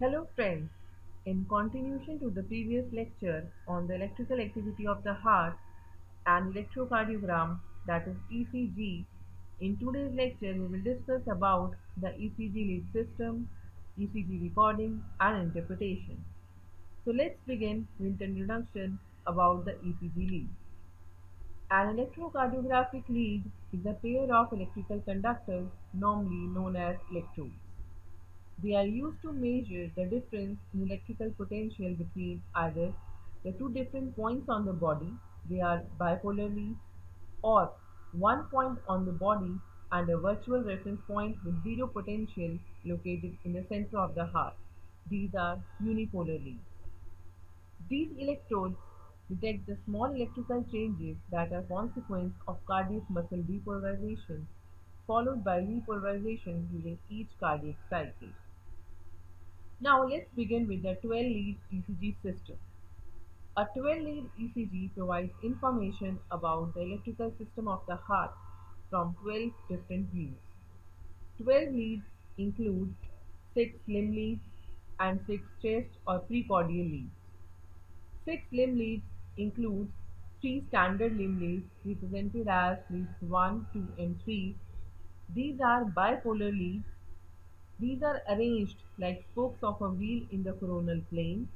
Hello friends, in continuation to the previous lecture on the electrical activity of the heart and electrocardiogram, that is ECG, in today's lecture we will discuss about the ECG lead system, ECG recording and interpretation. So let's begin with the introduction about the ECG lead. An electrocardiographic lead is a pair of electrical conductors normally known as electrodes. They are used to measure the difference in electrical potential between either the two different points on the body, they are bipolar leads, or one point on the body and a virtual reference point with zero potential located in the center of the heart. These are unipolar leads. These electrodes detect the small electrical changes that are consequence of cardiac muscle depolarization followed by repolarization during each cardiac cycle. Now let's begin with the 12-lead ECG system. A 12-lead ECG provides information about the electrical system of the heart from 12 different views. 12 leads include 6 limb leads and 6 chest or precordial leads. 6 limb leads includes 3 standard limb leads represented as leads 1, 2 and 3. These are bipolar leads. These are arranged like spokes of a wheel in the coronal plane.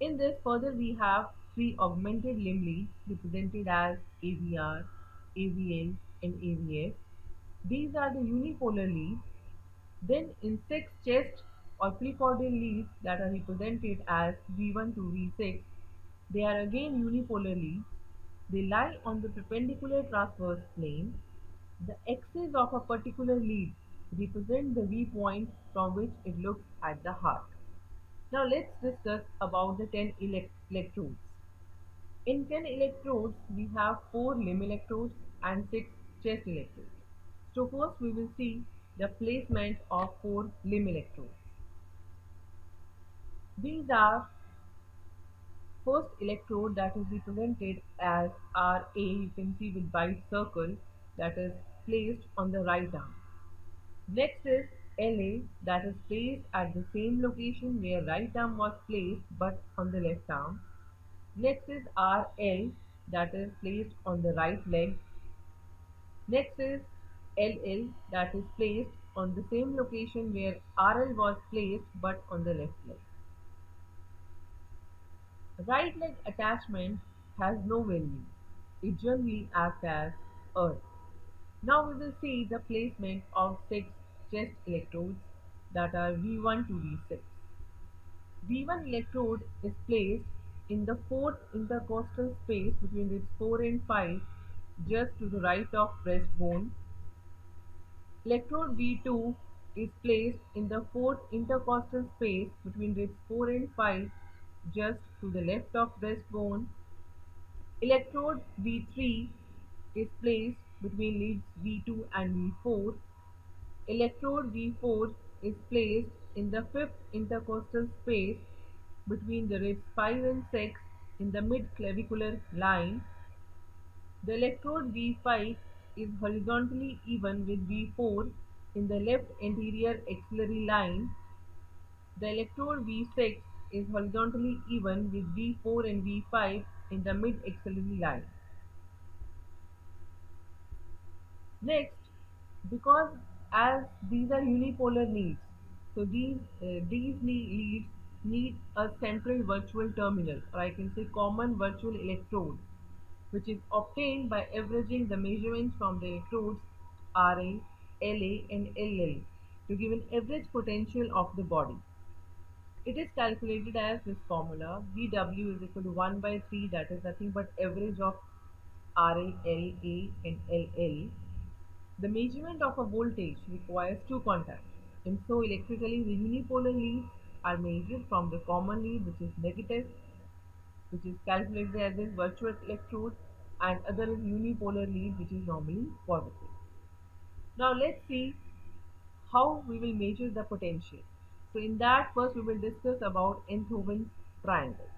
In this, further we have three augmented limb leads represented as AVR, AVL, and AVF. These are the unipolar leads. Then in six chest or precordial leads that are represented as V1 to V6, they are again unipolar leads. They lie on the perpendicular transverse plane. The axis of a particular lead represent the V point from which it looks at the heart. Now let's discuss about the 10 electrodes. In 10 electrodes, we have 4 limb electrodes and 6 chest electrodes. So first we will see the placement of 4 limb electrodes. These are first electrode that is represented as RA, you can see with white circle, that is placed on the right arm. Next is LA, that is placed at the same location where right arm was placed but on the left arm. Next is RL, that is placed on the right leg. Next is LL, that is placed on the same location where RL was placed but on the left leg. Right leg attachment has no value. It generally acts as earth. Now we will see the placement of 6 chest electrodes that are V1 to V6. V1 electrode is placed in the fourth intercostal space between ribs 4 and 5, just to the right of breastbone. Electrode V2 is placed in the fourth intercostal space between ribs 4 and 5, just to the left of breastbone. Electrode V3 is placed between leads V2 and V4. Electrode V4 is placed in the fifth intercostal space between the ribs 5 and 6 in the mid-clavicular line. The electrode V5 is horizontally even with V4 in the left anterior axillary line. The electrode V6 is horizontally even with V4 and V5 in the mid-axillary line. Next, because as these are unipolar needs, so these leads need a central virtual terminal, or I can say common virtual electrode, which is obtained by averaging the measurements from the electrodes RA, LA, and LL to give an average potential of the body. It is calculated as this formula: VW is equal to 1 by 3, that is nothing but average of RA, LA, and LL. The measurement of a voltage requires two contacts, and so electrically the unipolar leads are measured from the common lead, which is negative, which is calculated as a virtual electrode, and other is unipolar lead, which is normally positive. Now let's see how we will measure the potential. So in that, first we will discuss about Enthoven's triangle.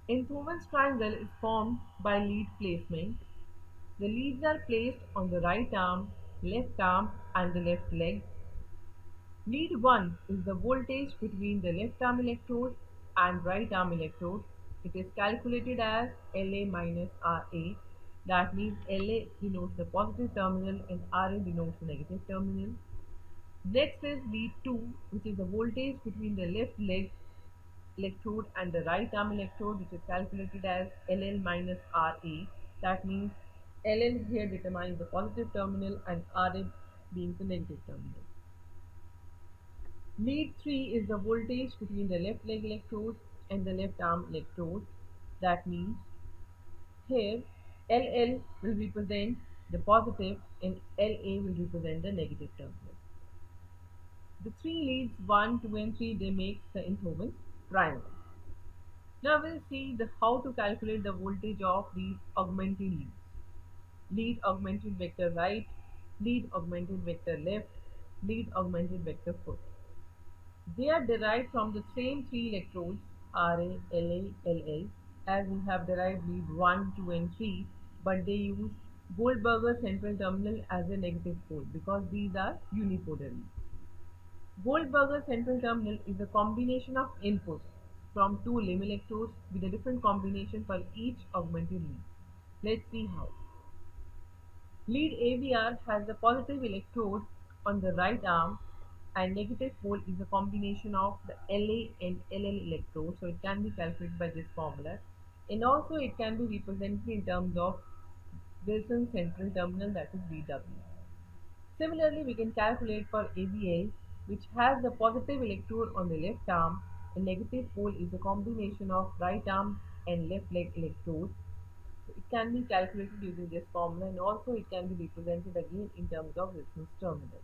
Enthoven's triangle is formed by lead placement. The leads are placed on the right arm, left arm, and the left leg. Lead 1 is the voltage between the left arm electrode and right arm electrode. It is calculated as La minus Ra. That means La denotes the positive terminal and Ra denotes the negative terminal. Next is lead 2, which is the voltage between the left leg electrode and the right arm electrode, which is calculated as LL minus RA. That means LL here determines the positive terminal and RA being the negative terminal. Lead 3 is the voltage between the left leg electrode and the left arm electrode. That means here LL will represent the positive and LA will represent the negative terminal. The three leads 1, 2 and 3 they make the instrument primary. Now we'll see how to calculate the voltage of these augmented leads. Lead augmented vector right, lead augmented vector left, lead augmented vector foot. They are derived from the same three electrodes Ra, La, Ll, as we have derived lead 1, 2 and 3, but they use Goldberger central terminal as a negative pole because these are unipolar leads. Goldberger central terminal is a combination of inputs from two limb electrodes with a different combination for each augmented lead. Let's see how. Lead AVR has the positive electrode on the right arm and negative pole is a combination of the La and Ll electrodes, so it can be calculated by this formula, and also it can be represented in terms of Wilson central terminal, that is VW. Similarly, we can calculate for ABL, which has the positive electrode on the left arm and negative pole is a combination of right arm and left leg electrodes. So it can be calculated using this formula, and also it can be represented again in terms of resistance terminal.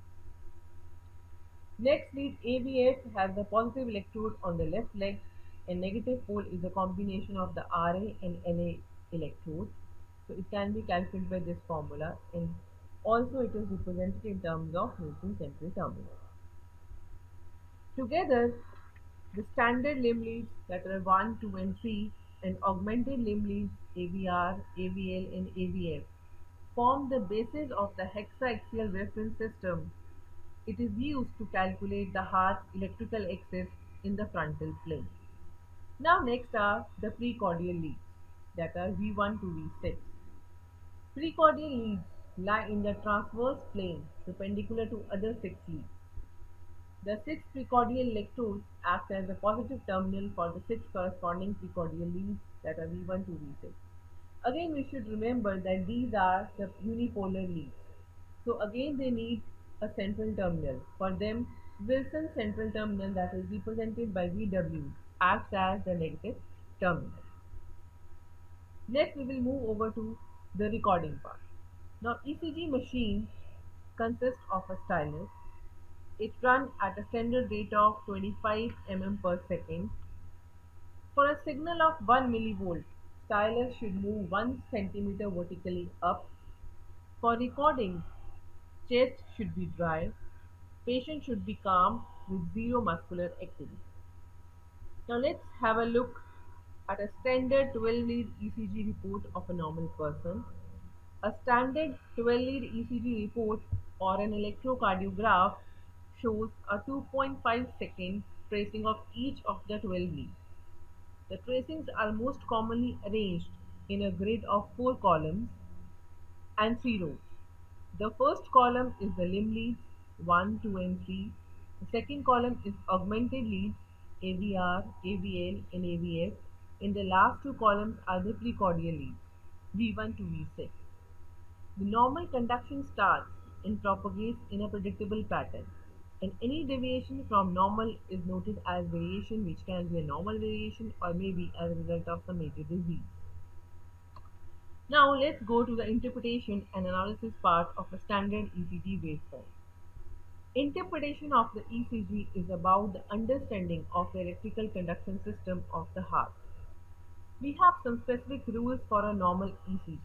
Next, lead ABF has the positive electrode on the left leg and negative pole is a combination of the Ra and La electrodes. So it can be calculated by this formula, and also it is represented in terms of Wilson central terminal. Together, the standard limb leads that are 1, 2 and 3 and augmented limb leads AVR, AVL and AVF form the basis of the hexaaxial reference system. It is used to calculate the heart's electrical axis in the frontal plane. Now next are the precordial leads that are V1 to V6. Precordial leads lie in the transverse plane perpendicular to other six leads. The six precordial electrodes act as a positive terminal for the six corresponding precordial leads that are V1 to V6. Again, we should remember that these are the unipolar leads. So again, they need a central terminal. For them, Wilson central terminal, that is represented by VW, acts as the negative terminal. Next, we will move over to the recording part. Now, ECG machine consists of a stylus. It runs at a standard rate of 25 mm per second. For a signal of 1 millivolt, stylus should move 1 centimeter vertically up. For recording, chest should be dry. Patient should be calm with zero muscular activity. Now let's have a look at a standard 12-lead ECG report of a normal person. A standard 12-lead ECG report or an electrocardiograph shows a 2.5-second tracing of each of the 12 leads. The tracings are most commonly arranged in a grid of 4 columns and 3 rows. The first column is the limb leads 1, 2 and 3. The second column is augmented leads AVR, AVL and AVF. In the last two columns are the precordial leads V1 to V6. The normal conduction starts and propagates in a predictable pattern, and any deviation from normal is noted as variation, which can be a normal variation or maybe as a result of some major disease. Now let's go to the interpretation and analysis part of a standard ECG waveform. Interpretation of the ECG is about the understanding of the electrical conduction system of the heart. We have some specific rules for a normal ECG.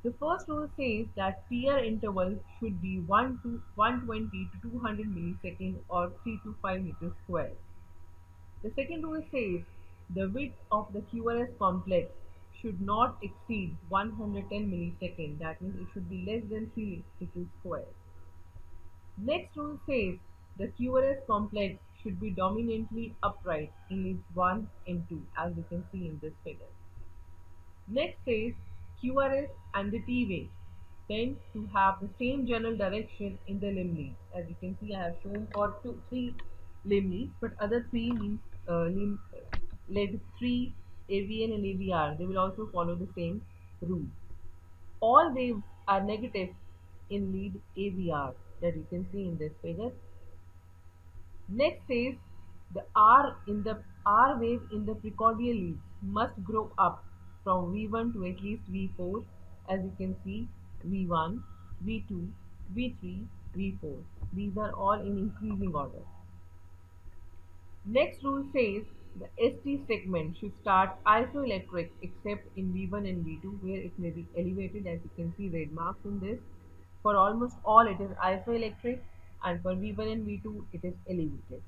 The first rule says that PR interval should be 120 to 200 milliseconds or 3 to 5 meters square. The second rule says the width of the QRS complex should not exceed 110 milliseconds, that means it should be less than 3 meters square. Next rule says The QRS complex should be dominantly upright in leads 1 and 2, as you can see in this figure. Next is QRS and the T wave tend to have the same general direction in the limb leads. As you can see, I have shown for three limb leads, but other three means lead 3, AVN and AVR. They will also follow the same rule. All waves are negative in lead AVR, that you can see in this figure. Next is the R wave in the precordial leads must grow up from V1 to at least V4, as you can see V1, V2, V3, V4. These are all in increasing order. Next rule says the ST segment should start isoelectric except in V1 and V2, where it may be elevated, as you can see red marks in this. For almost all it is isoelectric, and for V1 and V2 it is elevated.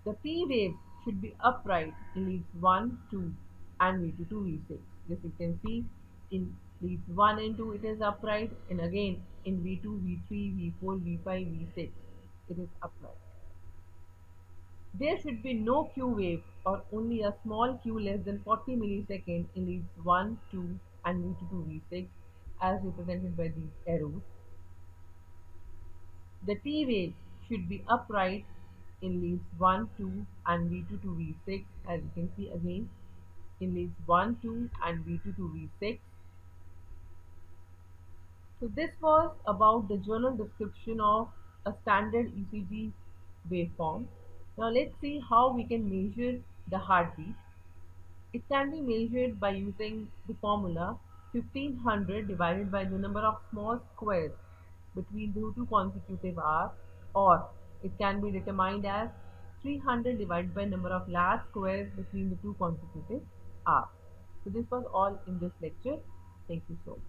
The P waves should be upright in leads 1, 2 and V2 to V6. This you can see in leads 1 and 2 it is upright, and again in V2, V3, V4, V5, V6 it is upright. There should be no Q wave or only a small Q less than 40 milliseconds in leads 1, 2 and V2 to V6, as represented by these arrows. The T wave should be upright in leads 1, 2 and V2 to V6, as you can see again in leads 1, 2 and V2 to V6. So this was about the general description of a standard ECG waveform. Now let's see how we can measure the heartbeat. It can be measured by using the formula 1500 divided by the number of small squares between the two consecutive hours, or it can be determined as 300 divided by number of large squares between the two consecutive hours. So this was all in this lecture. Thank you so much.